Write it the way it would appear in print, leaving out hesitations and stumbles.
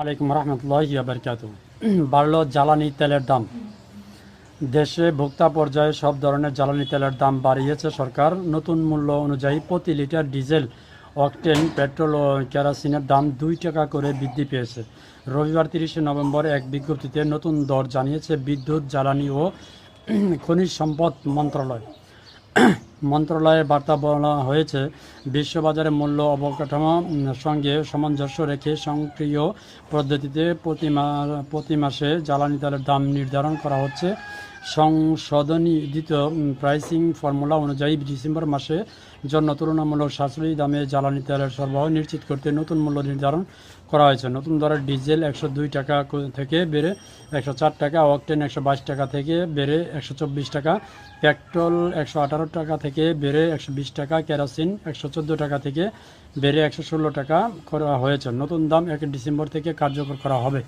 আলাইকুম রহমতুল্লাহি ওয়া বারাকাতুহু। বাড়ল জ্বালানি তেলের দাম। দেশে ভোক্তা পর্যায়ে সব ধরনের জ্বালানি তেলের দাম বাড়িয়েছে সরকার। নতুন মূল্য অনুযায়ী প্রতি লিটার ডিজেল, অকটেন, পেট্রোল ও কেরোসিনের দাম 2 টাকা করে বৃদ্ধি পেয়েছে। রবিবার 30শে নভেম্বর এক বিজ্ঞপ্তিতে নতুন দর জানিয়েছে বিদ্যুৎ, জ্বালানি ও খনিজ সম্পদ মন্ত্রণালয়। মন্ত্রণালয়ের বার্তা বলা হয়েছে, বিশ্ববাজারে মূল্য অবকাঠামো সঙ্গে সামঞ্জস্য রেখে স্বয়ংক্রিয় পদ্ধতিতে প্রতি মাসে জ্বালানি তেলের দাম নির্ধারণ করা হচ্ছে। সংশোধিত প্রাইসিং ফর্মুলা অনুযায়ী ডিসেম্বর মাসের জন্য তুলনামূলক সাশ্রয়ী দামে জ্বালানি তেলের সরবরাহ নিশ্চিত করতে নতুন মূল্য নির্ধারণ করা হয়েছে। নতুন দরের ডিজেল 102 টাকা থেকে বেড়ে 104 টাকা, অকটেন 122 টাকা থেকে বেড়ে 124 টাকা, পেট্রোল 118 টাকা থেকে বেড়ে 120 টাকা, কেরোসিন 114 টাকা থেকে বেড়ে 116 টাকা করা হয়েছে। নতুন দাম 1 ডিসেম্বর থেকে কার্যকর করা হবে।